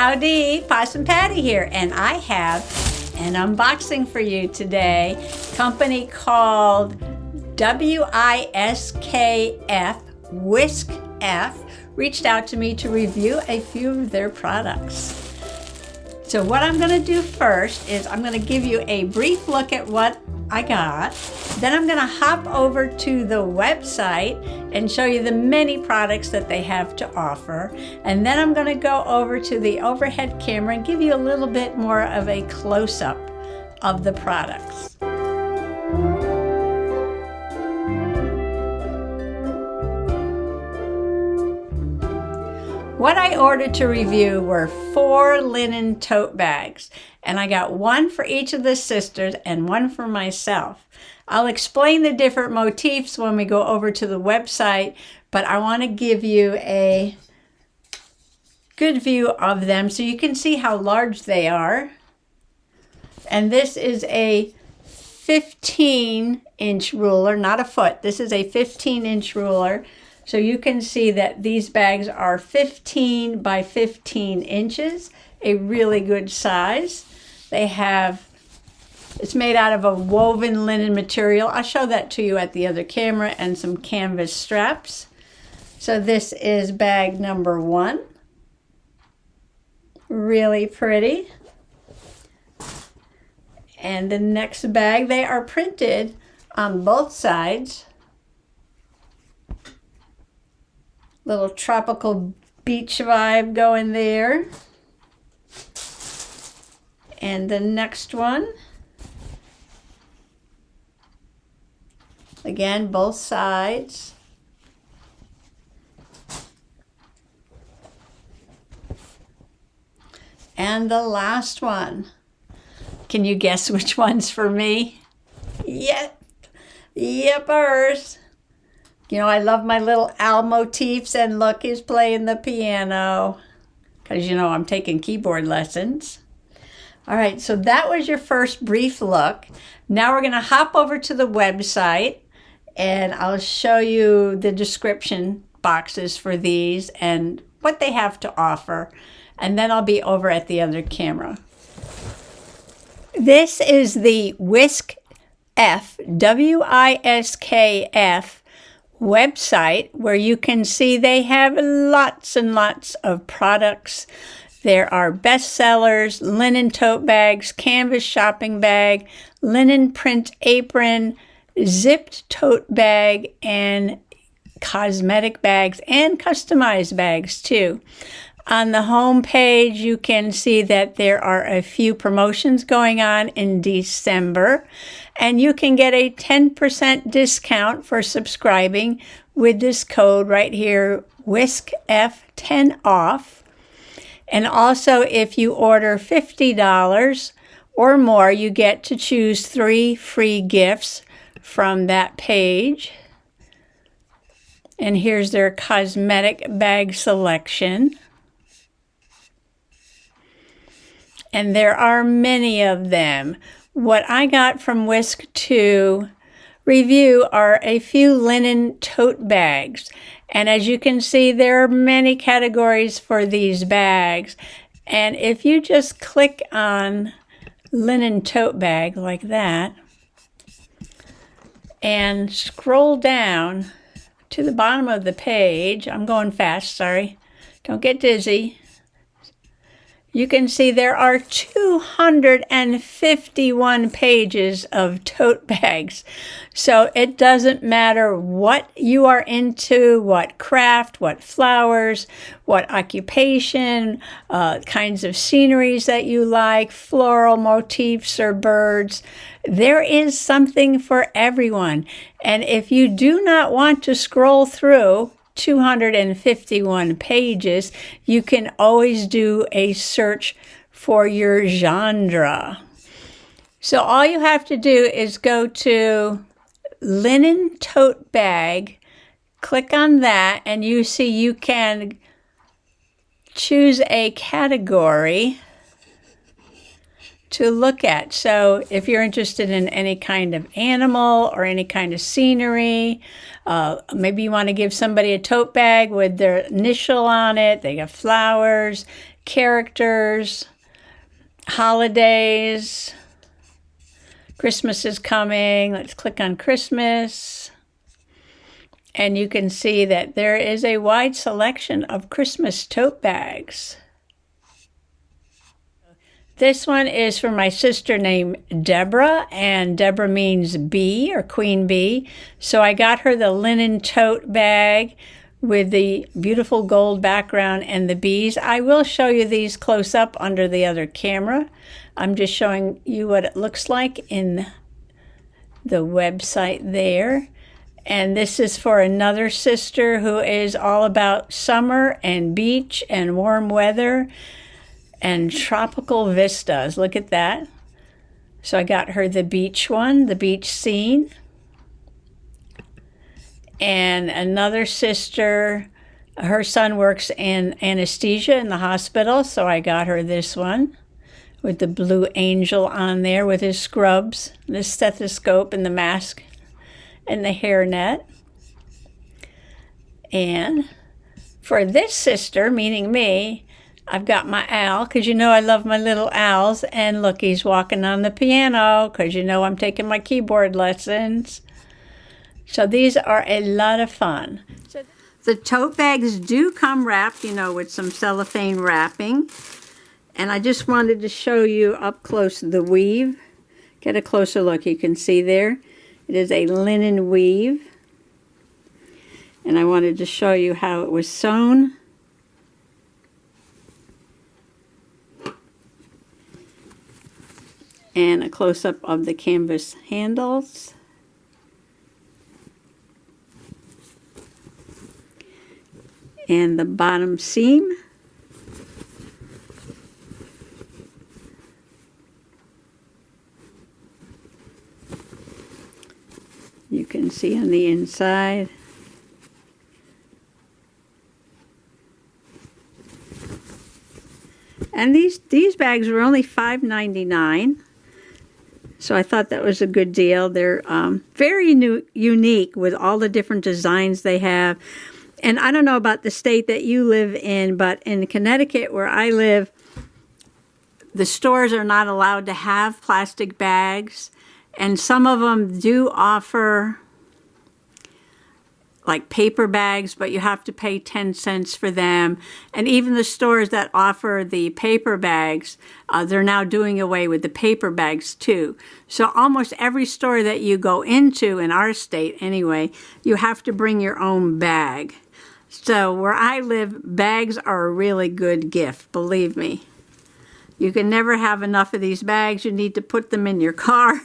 Howdy, Possum Patty here, and I have an unboxing for you today. Company called Wiskf reached out to me to review a few of their products. So what I'm going to do first is I'm going to give you a brief look at what I got. Then I'm going to hop over to the website and show you the many products that they have to offer. And then I'm going to go over to the overhead camera and give you a little bit more of a close-up of the products. What I ordered to review were 4 linen tote bags, and I got one for each of the sisters and one for myself. I'll explain the different motifs when we go over to the website, but I want to give you a good view of them so you can see how large they are. And this is a 15-inch ruler, not a foot. This is a 15-inch ruler. So you can see that these bags are 15 by 15 inches, a really good size. It's made out of a woven linen material. I'll show that to you at the other camera, and some canvas straps. So this is bag number 1. Really pretty. And the next bag, they are printed on both sides. Little tropical beach vibe going there. And the next one, again, both sides. And the last one. Can you guess which one's for me? Yepers. You know, I love my little owl motifs, and look, he's playing the piano because, you know, I'm taking keyboard lessons. All right, so that was your first brief look. Now we're going to hop over to the website, and I'll show you the description boxes for these and what they have to offer, and then I'll be over at the other camera. This is the Wiskf, Wiskf, website, where you can see they have lots and lots of products. There are bestsellers, linen tote bags, canvas shopping bag, linen print apron, zipped tote bag, and cosmetic bags, and customized bags too. On the home page, you can see that there are a few promotions going on in December, and you can get a 10% discount for subscribing with this code right here, Wiskf10off. And also, if you order $50 or more, you get to choose 3 free gifts from that page. And here's their cosmetic bag selection. And there are many of them. What I got from Wiskf to review are a few linen tote bags. And as you can see, there are many categories for these bags. And if you just click on linen tote bag like that and scroll down to the bottom of the page, I'm going fast, sorry, don't get dizzy. You can see there are 251 pages of tote bags. So it doesn't matter what you are into, what craft, what flowers, what occupation, kinds of sceneries that you like, floral motifs or birds. There is something for everyone. And if you do not want to scroll through 251 pages, you can always do a search for your genre. So all you have to do is go to linen tote bag, click on that, and you see you can choose a category to look at. So if you're interested in any kind of animal or any kind of scenery, maybe you want to give somebody a tote bag with their initial on it, they got flowers, characters, holidays. Christmas is coming. Let's click on Christmas. And you can see that there is a wide selection of Christmas tote bags. This one is for my sister named Deborah, and Deborah means bee or queen bee. So I got her the linen tote bag with the beautiful gold background and the bees. I will show you these close up under the other camera. I'm just showing you what it looks like in the website there. And this is for another sister who is all about summer and beach and warm weather and tropical vistas. Look at that. So I got her the beach one, the beach scene. And another sister, her son works in anesthesia in the hospital, so I got her this one with the blue angel on there with his scrubs, the stethoscope and the mask and the hairnet. And for this sister, meaning me, I've got my owl, because you know I love my little owls. And look, he's walking on the piano, because you know I'm taking my keyboard lessons. So these are a lot of fun. The tote bags do come wrapped, you know, with some cellophane wrapping. And I just wanted to show you up close the weave. Get a closer look. You can see there. It is a linen weave. And I wanted to show you how it was sewn. And a close-up of the canvas handles. And the bottom seam. You can see on the inside. And these bags were only $5.99. So I thought that was a good deal. They're very unique with all the different designs they have. And I don't know about the state that you live in, but in Connecticut where I live, the stores are not allowed to have plastic bags. And some of them do offer like paper bags, but you have to pay 10 cents for them. And even the stores that offer the paper bags, they're now doing away with the paper bags too. So almost every store that you go into, in our state anyway, you have to bring your own bag. So where I live, bags are a really good gift, believe me. You can never have enough of these bags. You need to put them in your car.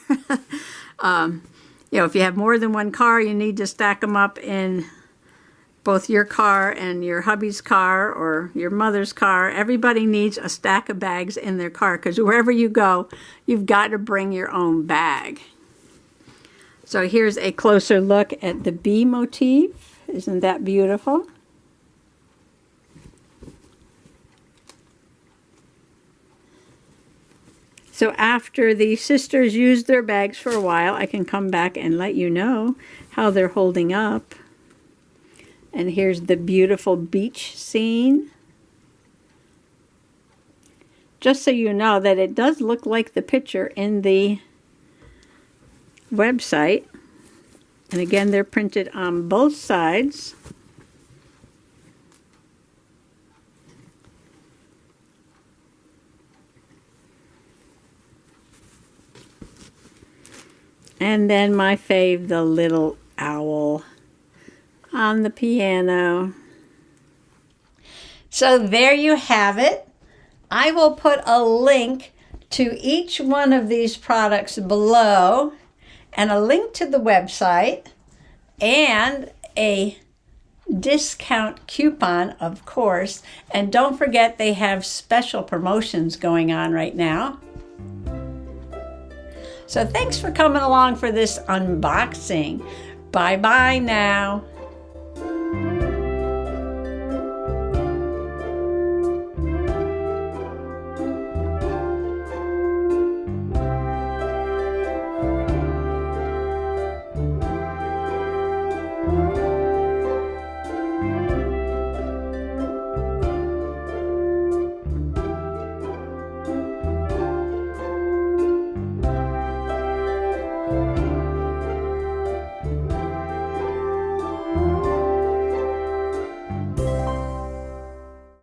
You know, if you have more than one car, you need to stack them up in both your car and your hubby's car or your mother's car. Everybody needs a stack of bags in their car because wherever you go, you've got to bring your own bag. So here's a closer look at the bee motif. Isn't that beautiful? So after the sisters use their bags for a while, I can come back and let you know how they're holding up. And here's the beautiful beach scene. Just so you know that it does look like the picture in the website. And again, they're printed on both sides. And then my fave, the little owl on the piano. So there you have it. I will put a link to each one of these products below and a link to the website and a discount coupon, of course. And don't forget they have special promotions going on right now. So thanks for coming along for this unboxing. Bye-bye now.